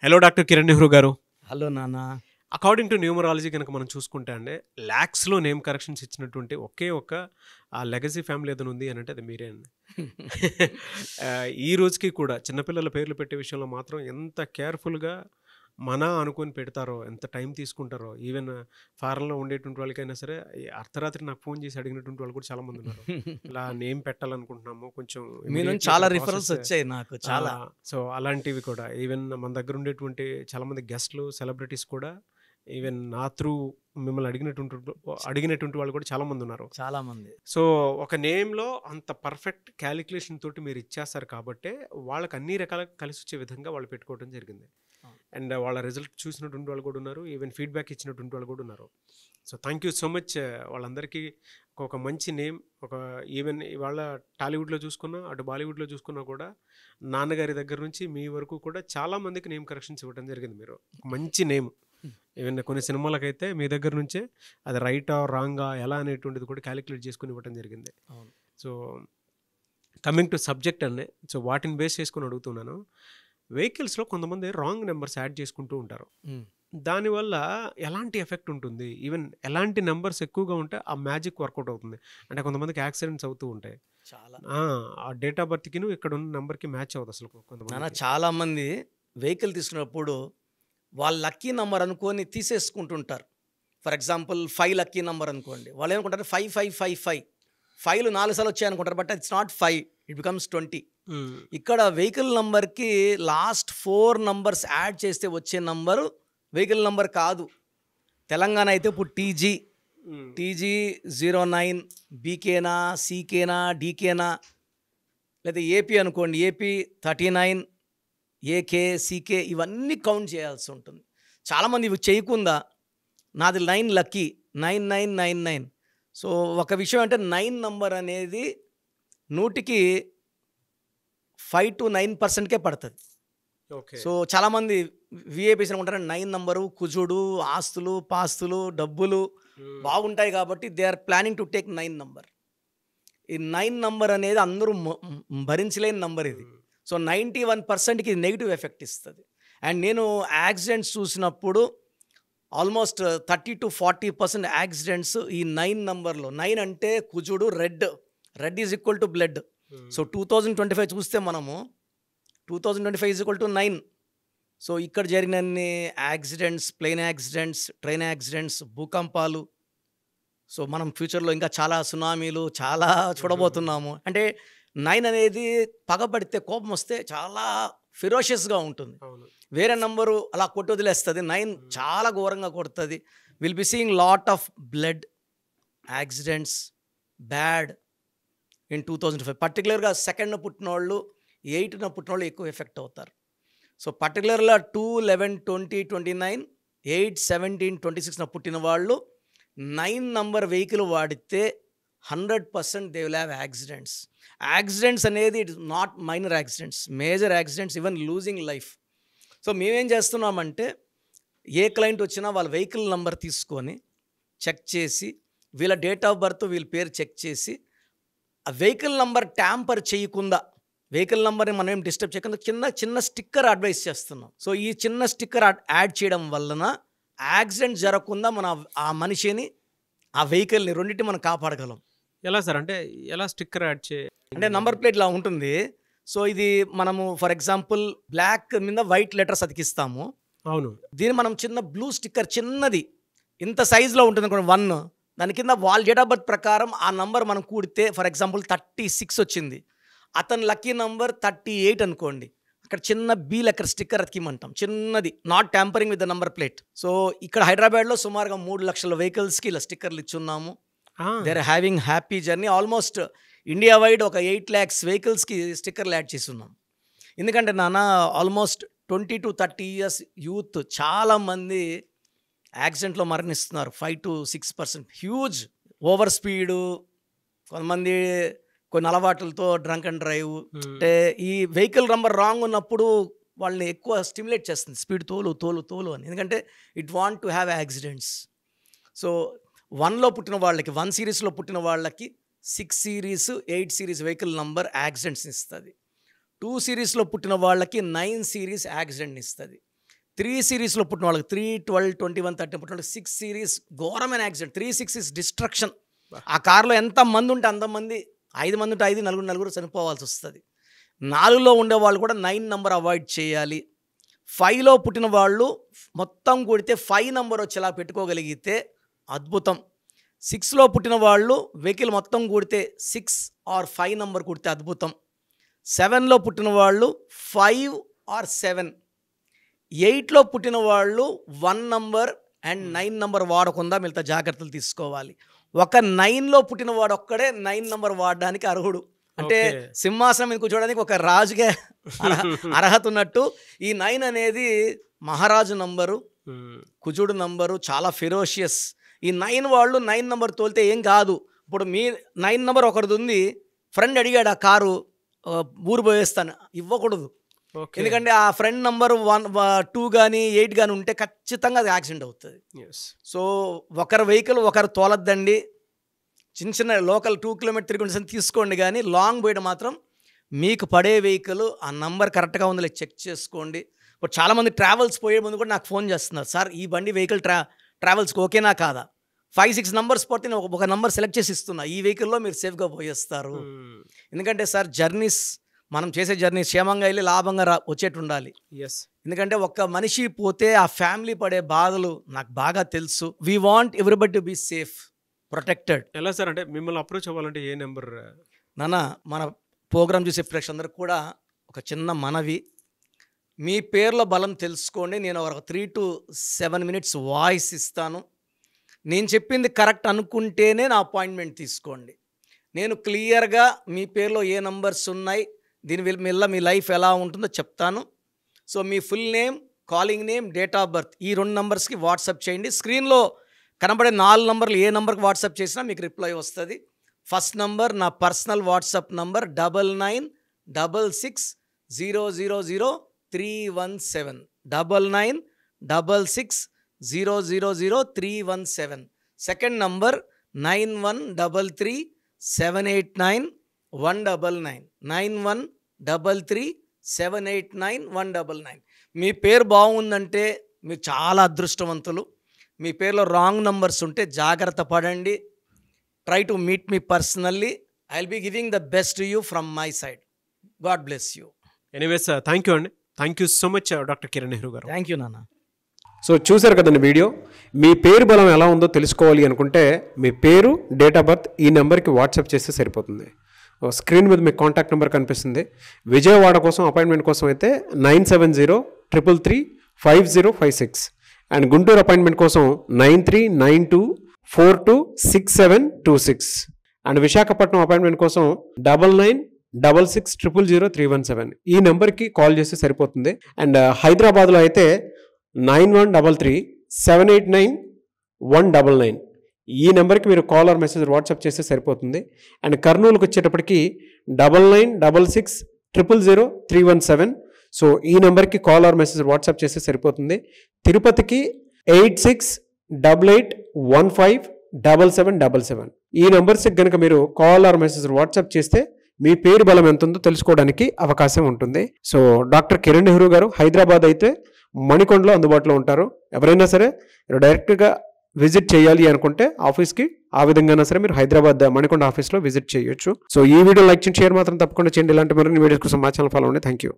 Hello doctor Kiran Nehru గారు. Hello నాన్న. According to numerology కనుక మనం చూసుకుంటే అండి, ల్యాక్స్లో నేమ్ కరెక్షన్స్ ఇచ్చినటువంటి ఒకే ఒక్క లెగసీ ఫ్యామిలీ ఏదైనా ఉంది అని అంటే అది మీరే అండి. ఈ రోజుకి కూడా చిన్నపిల్లల పేర్లు పెట్టే విషయంలో మాత్రం ఎంత కేర్ఫుల్గా మన అనుకొని పెడతారో, ఎంత టైం తీసుకుంటారో, ఈవెన్ ఫారెన్లో ఉండేటువంటి వాళ్ళకైనా సరే ఈ అర్ధరాత్రి నాకు ఫోన్ చేసి అడిగినటువంటి వాళ్ళు కూడా చాలామంది ఉన్నారు. ఇలా నేమ్ పెట్టాలనుకుంటున్నాము, కొంచెం మీ నుంచి చాలా రిఫరెన్స్ వచ్చాయి నాకు చాలా. సో అలాంటివి కూడా ఈవెన్ మన దగ్గర ఉండేటువంటి చాలామంది గెస్ట్లు, సెలబ్రిటీస్ కూడా ఈవెన్ నా త్రూ మిమ్మల్ని అడిగినటువంటి వాళ్ళు కూడా చాలామంది ఉన్నారు. చాలామంది. సో ఒక నేమ్లో అంత పర్ఫెక్ట్ క్యాలిక్యులేషన్ తోటి మీరు ఇచ్చేస్తారు కాబట్టే వాళ్ళకి అన్ని రకాలుగా కలిసి వచ్చే విధంగా వాళ్ళు పెట్టుకోవడం జరిగింది. అండ్ వాళ్ళ రిజల్ట్ చూసినటువంటి వాళ్ళు కూడా ఉన్నారు, ఈవెన్ ఫీడ్బ్యాక్ ఇచ్చినటువంటి వాళ్ళు కూడా ఉన్నారు. So thank you so much వాళ్ళందరికీ. ఒక మంచి నేమ్, ఒక ఈవెన్ ఇవాళ టాలీవుడ్లో చూసుకున్నా, అటు బాలీవుడ్లో చూసుకున్నా కూడా నాన్నగారి దగ్గర నుంచి మీ వరకు కూడా చాలామందికి నేమ్ కరెక్షన్స్ ఇవ్వడం జరిగింది. మీరు మంచి నేమ్, ఈవెన్ కొన్ని సినిమాలకైతే మీ దగ్గర నుంచే అది రైటా రాంగా ఎలా అనేటువంటిది కూడా క్యాలిక్యులేట్ చేసుకుని ఇవ్వడం జరిగింది. సో కమింగ్ టు సబ్జెక్ట్ అండి, సో వాటిని బేస్ చేసుకుని అడుగుతున్నాను. వెహికల్స్లో కొంతమంది రాంగ్ నెంబర్స్ యాడ్ చేసుకుంటూ ఉంటారు. దానివల్ల ఎలాంటి ఎఫెక్ట్ ఉంటుంది? ఈవెన్ ఎలాంటి నెంబర్స్ ఎక్కువగా ఉంటే ఆ మ్యాజిక్ వర్కౌట్ అవుతుంది? అంటే కొంతమందికి యాక్సిడెంట్స్ అవుతూ ఉంటాయి చాలా. ఆ డేట్ ఆఫ్ బర్త్కి ఇక్కడ ఉన్న నెంబర్కి మ్యాచ్ అవుతుంది అసలు కొంతమంది. చాలామంది వెహికల్ తీసుకున్నప్పుడు వాళ్ళ లక్కీ నెంబర్ అనుకొని తీసేసుకుంటుంటారు. ఫర్ ఎగ్జాంపుల్ 5 లక్కీ నెంబర్ అనుకోండి, వాళ్ళు ఏమనుకుంటారు 5555 5లు 4 సార్లు వచ్చాయి అనుకుంటారు. But it's not 5, it becomes 20. ఇక్కడ వెహికల్ నంబర్కి లాస్ట్ 4 నంబర్స్ యాడ్ చేస్తే వచ్చే నంబరు వెహికల్ నంబర్ కాదు. తెలంగాణ అయితే ఇప్పుడు టీజీ 09 బీకేనా, సీకేనా, డీకేనా, లేదా ఏపీ అనుకోండి ఏపీ 39 ఏకే, సీకే, ఇవన్నీ కౌంట్ చేయాల్సి ఉంటుంది. చాలామంది ఇవి చేయకుండా నాది 9 లక్కీ 9999. సో ఒక విషయం అంటే 9 నంబర్ అనేది 100కి 5 to 9%కే పడుతుంది. సో చాలామంది విఐపీస్ అనుకుంటారు 9 నంబరు కుజుడు, ఆస్తులు పాస్తులు డబ్బులు బాగుంటాయి కాబట్టి they are planning to take 9 number. ఈ 9 నంబర్ అనేది అందరూ భరించలేని నంబర్ ఇది. సో 91%కి నెగిటివ్ ఎఫెక్ట్ ఇస్తుంది. అండ్ నేను యాక్సిడెంట్స్ చూసినప్పుడు ఆల్మోస్ట్ 30 to 40% యాక్సిడెంట్స్ ఈ 9 నంబర్లో. 9 అంటే కుజుడు, red is equal to blood. So 2025 చూస్తే మనము 2025 ఈజ్ ఈక్వల్ టు 9. సో ఇక్కడ జరిగినన్ని accidents, plane accidents, train accidents, భూకంపాలు, సో మనం ఫ్యూచర్లో ఇంకా చాలా సునామీలు చాలా చూడబోతున్నాము. అంటే 9 అనేది పగబడితే, కోపం వస్తే చాలా ఫిరోషియస్గా ఉంటుంది. వేరే నంబరు అలా కొట్టి వదిలేస్తుంది, 9 చాలా ఘోరంగా కొడుతుంది. Will be seeing lot of blood accidents bad in 2005. పర్టికులర్గా 2nd పుట్టిన వాళ్ళు, 8న పుట్టిన వాళ్ళు ఎక్కువ ఎఫెక్ట్ అవుతారు. సో పర్టికులర్గా 2, 11, 20, 29, 8, 17, 26న పుట్టిన వాళ్ళు 9 నంబర్ వెహికల్ వాడితే 100% they will have accidents. Accidents అనేది it is not minor accidents, major accidents, even losing life. So మేమేం చేస్తున్నామంటే ఏ క్లయింట్ వచ్చినా వాళ్ళ వెహికల్ నెంబర్ తీసుకొని చెక్ చేసి, వీళ్ళ డేట్ ఆఫ్ బర్త్, వీళ్ళ పేరు చెక్ చేసి, ఆ వెహికల్ నెంబర్ ట్యాంపర్ చేయకుండా, వెహికల్ నెంబర్ని మనం ఏం డిస్టర్బ్ చేయకుండా చిన్న స్టిక్కర్ అడ్వైస్ చేస్తున్నాం. సో ఈ చిన్న స్టిక్కర్ యాడ్ చేయడం వలన యాక్సిడెంట్ జరగకుండా మన ఆ మనిషిని, ఆ వెహికల్ని, రెండింటిని మనం కాపాడగలం. ఎలా సార్? అంటే ఎలా స్టిక్కర్ యాడ్ అంటే నంబర్ ప్లేట్ ఇలా ఉంటుంది. సో ఇది మనము ఫర్ ఎగ్జాంపుల్ బ్లాక్ మీద వైట్ లెటర్స్ అతికిస్తాము. అవును. దీన్ని మనం చిన్న బ్లూ స్టిక్కర్, చిన్నది ఇంత సైజులో ఉంటుంది అనుకోండి 1, దాని కింద వాళ్ళ డేట్ ఆఫ్ బర్త్ ప్రకారం ఆ నంబర్ మనం కూడితే, ఫర్ ఎగ్జాంపుల్ 36 వచ్చింది, అతని లక్కీ నంబర్ 38 అనుకోండి, అక్కడ చిన్న బీ లెక్కర్ స్టిక్కర్ అతికిమంటాం, చిన్నది, not tampering with the number plate. So ఇక్కడ హైదరాబాద్లో సుమారుగా 3 లక్షల వెహికల్స్కి ఇలా స్టిక్కర్లు ఇచ్చున్నాము. They are having happy journey. Almost India wide ఒక 8 lakhs వెహికల్స్కి స్టిక్కర్లు యాడ్ చేస్తున్నాం. ఎందుకంటే నాన్న ఆల్మోస్ట్ 20 to 30 years యూత్ చాలామంది యాక్సిడెంట్లో మరణిస్తున్నారు. 5 to 6%. హ్యూజ్ ఓవర్ స్పీడు, కొంతమంది కొన్ని అలవాట్లతో డ్రంక్ అండ్ డ్రైవ్. అంటే ఈ వెహికల్ నంబర్ రాంగ్ ఉన్నప్పుడు వాళ్ళని ఎక్కువ స్టిమ్యులేట్ చేస్తుంది, స్పీడ్ తోలు అని. ఎందుకంటే it want to have accidents. So 1లో పుట్టిన వాళ్ళకి, 1 సిరీస్లో పుట్టిన వాళ్ళకి 6 series, 8 series vehicle number accidents ఇస్తుంది. 2 సిరీస్లో పుట్టిన వాళ్ళకి 9 series యాక్సిడెంట్ ఇస్తుంది. 3 సిరీస్లో పుట్టిన వాళ్ళకి 3, 12, 21, 30 పుట్టిన వాళ్ళకి 6 సిరీస్ ఘోరమైన యాక్సిడెంట్. 36 is destruction. ఆ కార్లో ఎంతమంది ఉంటే అంతమంది, 5 మంది ఉంటే 5, నలుగురు చనిపోవాల్సి వస్తుంది. 4లో ఉండేవాళ్ళు కూడా 9 నెంబర్ అవాయిడ్ చేయాలి. 5లో పుట్టిన వాళ్ళు మొత్తం కూడితే 5 నెంబర్ వచ్చేలా పెట్టుకోగలిగితే అద్భుతం. 6లో పుట్టిన వాళ్ళు వెహికల్ మొత్తం కూడితే 6 or 5 నెంబర్ కూడితే అద్భుతం. 7లో పుట్టిన వాళ్ళు 5 or 7. 8లో పుట్టిన వాళ్ళు 1 నంబర్ అండ్ 9 నంబర్ వాడకుండా మిగతా జాగ్రత్తలు తీసుకోవాలి. ఒక 9లో పుట్టిన వాడు ఒక్కడే 9 నంబర్ వాడడానికి అర్హుడు. అంటే సింహాసనం మీద కూర్చోడానికి ఒక రాజుగా అర్హత ఉన్నట్టు. ఈ 9 అనేది మహారాజు నంబరు, కుజుడు నంబరు, చాలా ఫెరోషియస్. ఈ 9 వాళ్ళు 9 నెంబర్ తోలితే ఏం కాదు. ఇప్పుడు మీ 9 నెంబర్ ఒకరిది ఉంది, ఫ్రెండ్ అడిగాడు ఆ కారు ఊరు పోయేస్తాను, ఇవ్వకూడదు. ఎందుకంటే ఆ ఫ్రెండ్ నెంబర్ 1, 2 కానీ 8 కానీ ఉంటే ఖచ్చితంగా అది యాక్సిడెంట్ అవుతుంది. సో ఒకరి వెహికల్ ఒకరు తోలద్దండి. చిన్న లోకల్ 2 కిలోమీటర్ తిరిగి తీసుకోండి, కానీ లాంగ్ పోయడం మాత్రం మీకు పడే వెహికల్ ఆ నంబర్ కరెక్ట్గా ఉందో చెక్ చేసుకోండి. ఇప్పుడు చాలామంది ట్రావెల్స్ పోయే ముందు కూడా నాకు ఫోన్ చేస్తున్నారు, సార్ ఈ బండి వెహికల్ ట్రావెల్స్కి ఓకేనా కాదా, 5-6 నంబర్స్ పోతే నేను ఒక నంబర్ సెలెక్ట్ చేసి ఇస్తున్నా, ఈ వెహికల్లో మీరు సేఫ్గా పోయేస్తారు. ఎందుకంటే సార్ జర్నీస్, మనం చేసే జర్నీ క్షేమంగా వెళ్ళి లాభంగా వచ్చేట్టు ఉండాలి. ఎందుకంటే ఒక్క మనిషి పోతే ఆ ఫ్యామిలీ పడే బాధలు నాకు బాగా తెలుసు. We want everybody to be safe, protected. ఎలా సార్ అంటే మిమ్మల్ని అప్రోచ్ అవ్వాలంటే ఏ నెంబర్? నాన్న, మన ప్రోగ్రామ్ చూసే ప్రేక్షకులందరికీ కూడా ఒక చిన్న మనవి, మీ పేర్ల బలం తెలుసుకోండి. నేను ఒక 3 to 7 minutes వాయిస్ ఇస్తాను. నేను చెప్పింది కరెక్ట్ అనుకుంటేనే నా అపాయింట్మెంట్ తీసుకోండి. నేను క్లియర్గా మీ పేరులో ఏ నంబర్స్ ఉన్నాయి, దీని వల్ల మీ లైఫ్ ఎలా ఉంటుందో చెప్తాను. So me full name, calling name, date of birth, ఈ 2 నంబర్స్కి వాట్సాప్ చేయండి. స్క్రీన్లో కనబడే 4 నంబర్లు ఏ నెంబర్కి వాట్సాప్ చేసినా మీకు రిప్లై వస్తుంది. ఫస్ట్ నంబర్ నా personal WhatsApp number 9966000317, 9966000317. Second number 9133789199, 9133789199. మీ పేరు బాగుందంటే మీరు చాలా అదృష్టవంతులు. మీ పేరులో రాంగ్ నంబర్స్ ఉంటే జాగ్రత్త పడండి. Try to meet me personally. I will be giving the best to you from my side. God bless you. Anyways thank you అండి. Thank you so much doctor Kiran Nehru గారు. థ్యాంక్ యూ నాన్న. So చూసారు కదండి video. మీ పేరు బలం ఎలా ఉందో తెలుసుకోవాలి అనుకుంటే మీ పేరు, డేట్ ఆఫ్ బర్త్ ఈ నెంబర్కి వాట్సాప్ చేస్తే సరిపోతుంది. స్క్రీన్ మీద మీకు కాంటాక్ట్ నెంబర్ కనిపిస్తుంది. విజయవాడ కోసం అపాయింట్మెంట్ కోసం అయితే 9703335056 అండ్ గుంటూరు అపాయింట్మెంట్ కోసం 9392426726 అండ్ విశాఖపట్నం అపాయింట్మెంట్ కోసం 9966600317 ఈ నెంబర్కి కాల్ చేస్తే సరిపోతుంది. అండ్ హైదరాబాద్లో అయితే 9133789199 ఈ నెంబర్కి మీరు కాల్ ఆర్ మెసేజ్ వాట్సాప్ చేస్తే సరిపోతుంది. అండ్ కర్నూలుకి వచ్చేటప్పటికి 9966000317 సో ఈ నెంబర్కి కాల్ ఆర్ మెసేజ్ వాట్సాప్ చేస్తే సరిపోతుంది. తిరుపతికి 8688157777 ఈ నెంబర్స్కి కనుక మీరు కాల్ ఆర్ మెసేజ్ వాట్సాప్ చేస్తే మీ పేరు బలం ఎంత ఉందో తెలుసుకోవడానికి అవకాశం ఉంటుంది. సో డాక్టర్ కిరణ్ నెహ్రూ గారు హైదరాబాద్ అయితే మణికొండలో అందుబాటులో ఉంటారు. ఎవరైనా సరే డైరెక్ట్గా విజిట్ చేయాలి అనుకుంటే ఆఫీస్కి ఆ విధంగా సరే మీరు హైదరాబాద్ మణికొండ ఆఫీస్లో విజిట్ చేయొచ్చు. సో ఈ వీడియో లైక్ చేయండి, షేర్ మాత్రం తప్పకుండా చేయండి. ఇలాంటి మరిన్ని వీడియోస్ కోసం మా ఛానల్ ఫాలో అవ్వండి. Thank you.